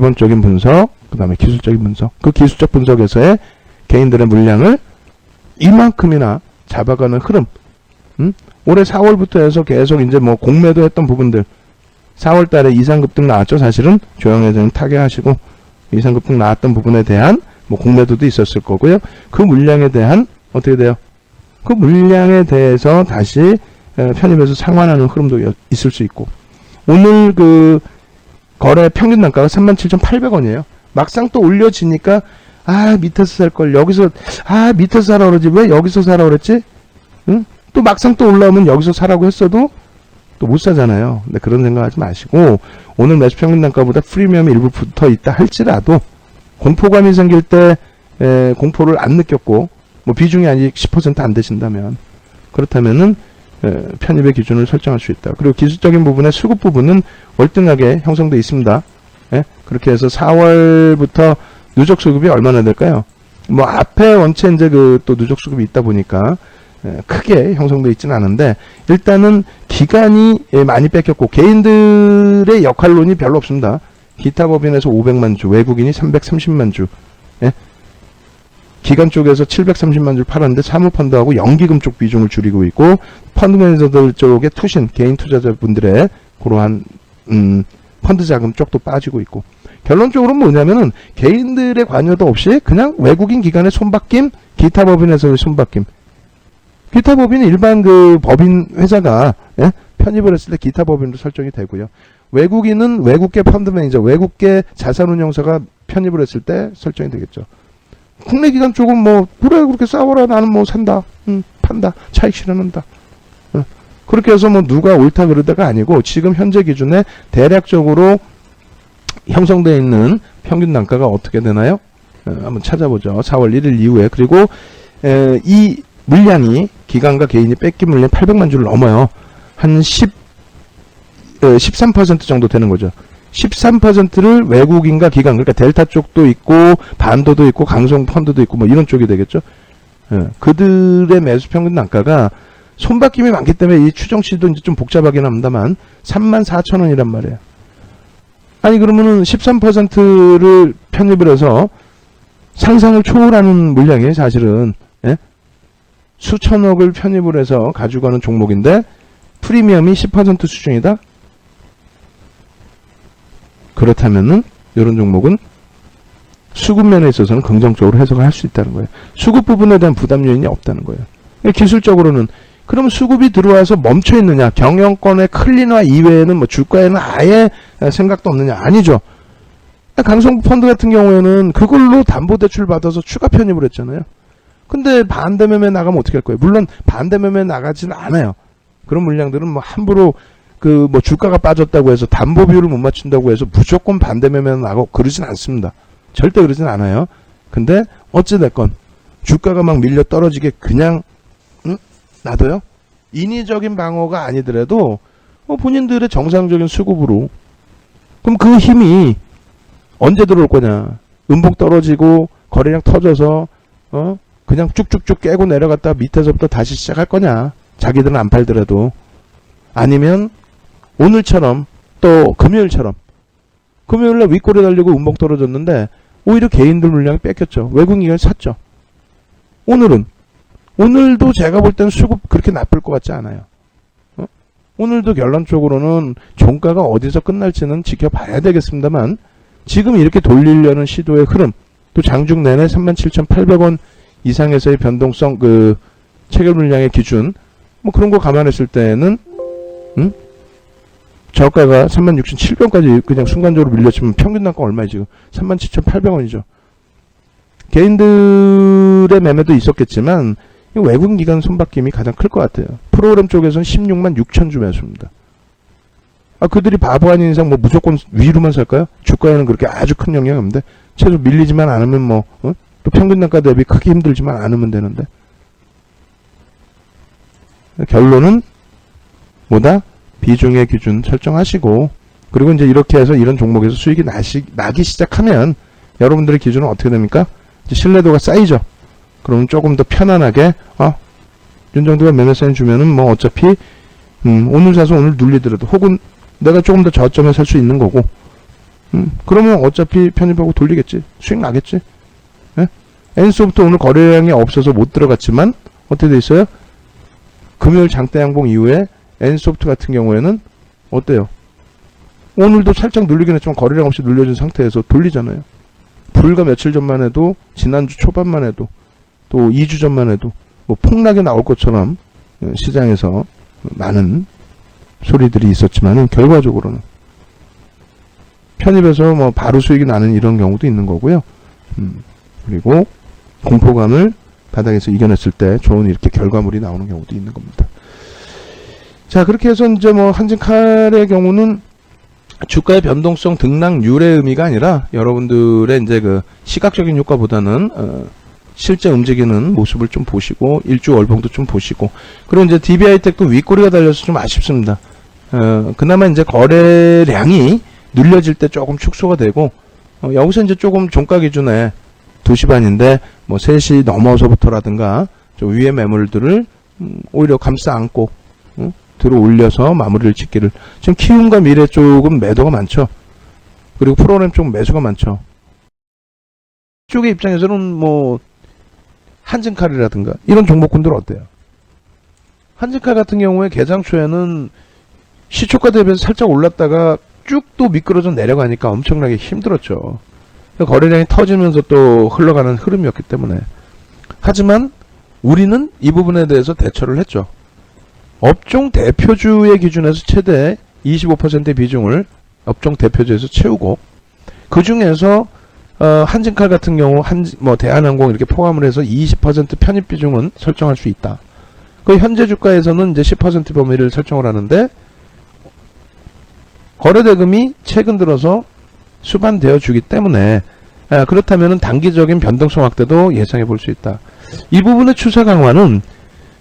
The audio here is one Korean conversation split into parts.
기본적인 분석, 그 다음에 기술적인 분석. 그 기술적 분석에서의 개인들의 물량을 이만큼이나 잡아가는 흐름. 올해 4월부터 해서 계속 이제 뭐 공매도 했던 부분들. 4월 달에 이상급등 나왔죠. 사실은 조영 회장님 타개하시고 이상급등 나왔던 부분에 대한 뭐 공매도도 있었을 거고요. 그 물량에 대한 어떻게 돼요? 그 물량에 대해서 다시 편입해서 상환하는 흐름도 있을 수 있고. 오늘 그 거래 평균 단가가 37,800원이에요. 막상 또 올려지니까 밑에서 살 걸 여기서 밑에서 사라 그러지 왜 여기서 사라 그랬지? 응? 또 막상 또 올라오면 여기서 사라고 했어도 또 못 사잖아요. 근데 그런 생각하지 마시고 오늘 매수 평균 단가보다 프리미엄이 일부 붙어 있다 할지라도 공포감이 생길 때 공포를 안 느꼈고 뭐 비중이 아직 10% 안 되신다면 그렇다면은 편입의 기준을 설정할 수 있다. 그리고 기술적인 부분의 수급 부분은 월등하게 형성되어 있습니다. 그렇게 해서 4월부터 누적 수급이 얼마나 될까요? 뭐 앞에 원체 이제 그 또 누적 수급이 있다 보니까 크게 형성되어 있지는 않은데 일단은 기간이 많이 뺏겼고 개인들의 역할론이 별로 없습니다. 기타 법인에서 500만 주, 외국인이 330만 주, 기관 쪽에서 730만 주 팔았는데 사모펀드하고 연기금 쪽 비중을 줄이고 있고 펀드 매니저들 쪽의 투신, 개인 투자자분들의 그러한 펀드 자금 쪽도 빠지고 있고 결론적으로 뭐냐면은 개인들의 관여도 없이 그냥 외국인 기관의 손바뀜, 기타 법인에서의 손바뀜. 기타 법인은 일반 그 법인 회사가 편입을 했을 때 기타 법인으로 설정이 되고요. 외국인은 외국계 펀드 매니저, 외국계 자산운용사가 편입을 했을 때 설정이 되겠죠. 국내 기관 쪽은 뭐 그래 그렇게 싸워라 나는 뭐 산다, 판다, 차익 실현한다. 그렇게 해서 뭐 누가 옳다 그러다가 아니고 지금 현재 기준에 대략적으로 형성되어 있는 평균 단가가 어떻게 되나요? 한번 찾아보죠. 4월 1일 이후에. 그리고 이 물량이 기관과 개인이 뺏긴 물량 800만 주를 넘어요. 한 13% 정도 되는 거죠. 13%를 외국인과 기관, 그러니까 델타 쪽도 있고 반도도 있고 강성 펀드도 있고 뭐 이런 쪽이 되겠죠. 그들의 매수 평균 단가가 손바뀜이 많기 때문에 이 추정치도 이제 좀 복잡하긴 합니다만 34,000원이란 말이에요. 아니 그러면은 13%를 편입을 해서 상상을 초월하는 물량이에요. 사실은 수천억을 편입을 해서 가져가는 종목인데 프리미엄이 10% 수준이다? 그렇다면은 이런 종목은 수급면에 있어서는 긍정적으로 해석을 할 수 있다는 거예요. 수급 부분에 대한 부담 요인이 없다는 거예요. 기술적으로는 그럼 수급이 들어와서 멈춰 있느냐? 경영권의 클린화 이외에는 뭐 주가에는 아예 생각도 없느냐? 아니죠. 강성구 펀드 같은 경우에는 그걸로 담보대출 받아서 추가 편입을 했잖아요. 근데 반대매매 나가면 어떻게 할 거예요? 물론 반대매매 나가지는 않아요. 그런 물량들은 뭐 함부로 그 뭐 주가가 빠졌다고 해서 담보 비율을 못 맞춘다고 해서 무조건 반대매매 나가고 그러진 않습니다. 절대 그러진 않아요. 근데 어찌됐건 주가가 막 밀려 떨어지게 그냥 놔둬요? 인위적인 방어가 아니더라도 본인들의 정상적인 수급으로 그럼 그 힘이 언제 들어올 거냐? 음봉 떨어지고 거래량 터져서 그냥 쭉쭉쭉 깨고 내려갔다 밑에서부터 다시 시작할 거냐? 자기들은 안 팔더라도. 아니면 오늘처럼 또 금요일처럼 금요일날 윗골에 달리고 음봉 떨어졌는데 오히려 개인들 물량이 뺏겼죠. 외국인이 샀죠. 오늘도 제가 볼 때는 수급 그렇게 나쁠 것 같지 않아요. 오늘도 결론적으로는 종가가 어디서 끝날지는 지켜봐야 되겠습니다만 지금 이렇게 돌리려는 시도의 흐름 또 장중 내내 37,800원 이상에서의 변동성 그 체결 물량의 기준 뭐 그런 거 감안했을 때는 저가가 36,700원까지 그냥 순간적으로 밀려치면 평균 단가 얼마예요 지금? 37,800원이죠. 개인들의 매매도 있었겠지만 외국인 기관 손바뀜이 가장 클 것 같아요. 프로그램 쪽에서는 16만 6천 주 매수입니다. 그들이 바보 아닌 이상 뭐 무조건 위로만 살까요? 주가에는 그렇게 아주 큰 영향이 없는데 최소 밀리지만 않으면 뭐 또 평균 단가 대비 크게 힘들지만 않으면 되는데 결론은 뭐다? 비중의 기준 설정하시고 그리고 이제 이렇게 해서 이런 종목에서 수익이 나기 시작하면 여러분들의 기준은 어떻게 됩니까? 이제 신뢰도가 쌓이죠. 그러면 조금 더 편안하게 윤 정도가 매매 사인 주면은 뭐 어차피 오늘 사서 오늘 눌리더라도 혹은 내가 조금 더 저점에 살 수 있는 거고 그러면 어차피 편입하고 돌리겠지. 수익 나겠지. 예? N소프트 오늘 거래량이 없어서 못 들어갔지만 어떻게 돼 있어요? 금요일 장대 양봉 이후에 N소프트 같은 경우에는 어때요? 오늘도 살짝 눌리긴 했지만 거래량 없이 눌려진 상태에서 돌리잖아요. 불과 며칠 전만 해도, 지난주 초반만 해도, 또 2주 전만 해도 뭐 폭락이 나올 것처럼 시장에서 많은 소리들이 있었지만 결과적으로는 편입해서 뭐 바로 수익이 나는 이런 경우도 있는 거고요. 그리고 공포감을 바닥에서 이겨냈을 때 좋은 이렇게 결과물이 나오는 경우도 있는 겁니다. 자, 그렇게 해서 이제 뭐 한진칼의 경우는 주가의 변동성 등락률의 의미가 아니라 여러분들의 이제 그 시각적인 효과보다는 실제 움직이는 모습을 좀 보시고 일주 월봉도 좀 보시고, 그리고 이제 DB하이텍도 윗꼬리가 달려서 좀 아쉽습니다. 그나마 이제 거래량이 눌려질 때 조금 축소가 되고, 여기서 이제 조금 종가 기준에 2시 반인데 뭐 3시 넘어서부터라든가 좀 위에 매물들을 오히려 감싸 안고 들어 올려서 마무리를 짓기를. 지금 키움과 미래 쪽은 매도가 많죠. 그리고 프로그램 쪽 매수가 많죠. 쪽의 입장에서는 뭐 한진칼이라든가 이런 종목군들 어때요? 한진칼 같은 경우에 개장 초에는 시초가 대비해서 살짝 올랐다가 쭉 또 미끄러져 내려가니까 엄청나게 힘들었죠. 거래량이 터지면서 또 흘러가는 흐름이었기 때문에. 하지만 우리는 이 부분에 대해서 대처를 했죠. 업종 대표주의 기준에서 최대 25%의 비중을 업종 대표주에서 채우고, 그 중에서 한진칼 같은 경우 뭐 대한항공 이렇게 포함을 해서 20% 편입 비중은 설정할 수 있다. 그 현재 주가에서는 이제 10% 범위를 설정을 하는데, 거래대금이 최근 들어서 수반되어 주기 때문에 그렇다면 단기적인 변동성 확대도 예상해 볼 수 있다. 이 부분의 추세 강화는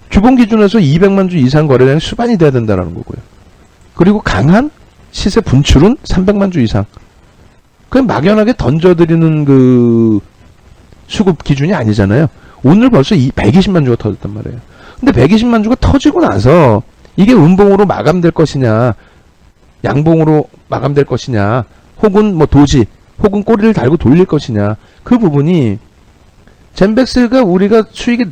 주봉 기준에서 200만 주 이상 거래량이 수반이 돼야 된다는 거고요. 그리고 강한 시세 분출은 300만 주 이상. 그냥 막연하게 던져드리는 그 수급 기준이 아니잖아요. 오늘 벌써 120만 주가 터졌단 말이에요. 근데 120만 주가 터지고 나서 이게 음봉으로 마감될 것이냐, 양봉으로 마감될 것이냐, 혹은 뭐 도지, 혹은 꼬리를 달고 돌릴 것이냐, 그 부분이 젠백스가 우리가 수익이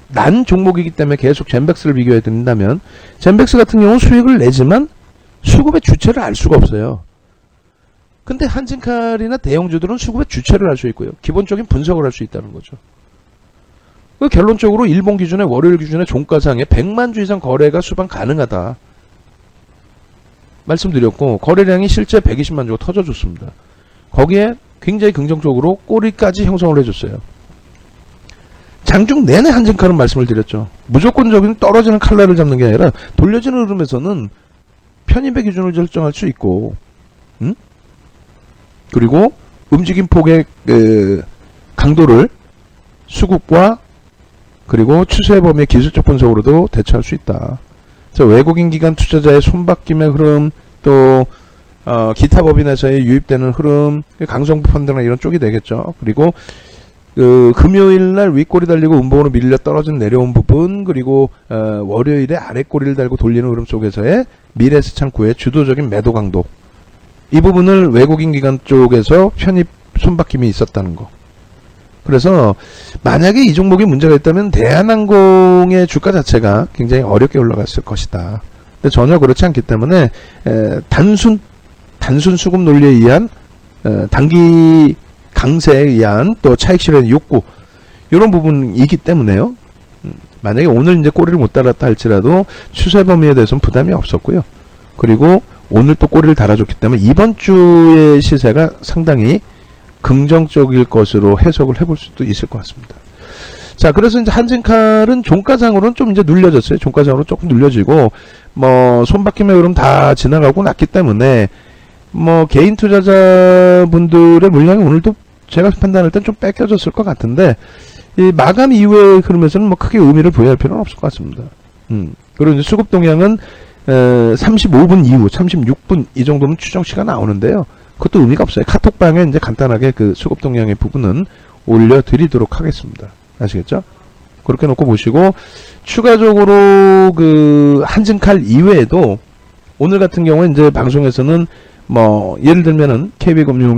난 종목이기 때문에 계속 젠백스를 비교해야 된다면, 젠백스 같은 경우는 수익을 내지만 수급의 주체를 알 수가 없어요. 근데 한진칼이나 대형주들은 수급의 주체를 알 수 있고요. 기본적인 분석을 할 수 있다는 거죠. 그 결론적으로 일본 기준에 월요일 기준에 종가상에 100만 주 이상 거래가 수반 가능하다 말씀드렸고, 거래량이 실제 120만 주가 터져줬습니다. 거기에 굉장히 긍정적으로 꼬리까지 형성을 해줬어요. 장중 내내 한진칼은 말씀을 드렸죠. 무조건적인 떨어지는 칼날을 잡는 게 아니라 돌려지는 흐름에서는 편입의 기준을 설정할 수 있고, 그리고 움직임 폭의 강도를 수급과 그리고 추세 범위의 기술적 분석으로도 대처할 수 있다. 외국인 기관 투자자의 손바뀜의 흐름, 또 기타 법인에서의 유입되는 흐름, 강성부 펀드나 이런 쪽이 되겠죠. 그리고 금요일날 윗꼬리 달리고 음봉으로 밀려 떨어진 내려온 부분, 그리고 월요일에 아랫꼬리를 달고 돌리는 흐름 속에서의 미래스창구의 주도적인 매도 강도, 이 부분을 외국인 기관 쪽에서 편입 손바뀜이 있었다는 거. 그래서 만약에 이 종목이 문제가 있다면 대한항공의 주가 자체가 굉장히 어렵게 올라갔을 것이다. 근데 전혀 그렇지 않기 때문에 단순 수급 논리에 의한 단기 강세에 의한 또 차익 실현 욕구, 이런 부분이기 때문에요. 만약에 오늘 이제 꼬리를 못 달았다 할지라도 추세 범위에 대해서는 부담이 없었고요. 그리고 오늘 또 꼬리를 달아줬기 때문에 이번 주의 시세가 상당히 긍정적일 것으로 해석을 해볼 수도 있을 것 같습니다. 자, 그래서 이제 한진칼은 종가상으로는 좀 이제 눌려졌어요. 종가상으로 조금 눌려지고, 뭐 손바뀜의 흐름 다 지나가고 났기 때문에 뭐 개인 투자자분들의 물량이 오늘도 제가 판단할 땐 좀 뺏겨졌을 것 같은데, 이 마감 이후의 흐름에서는 뭐 크게 의미를 부여할 필요는 없을 것 같습니다. 그리고 이제 수급 동향은 35분 이후, 36분 이 정도면 추정치가 나오는데요. 그것도 의미가 없어요. 카톡방에 이제 간단하게 그 수급 동향의 부분은 올려드리도록 하겠습니다. 아시겠죠? 그렇게 놓고 보시고, 추가적으로 그 한진칼 이외에도 오늘 같은 경우에 이제 방송에서는 뭐 예를 들면은 KB금융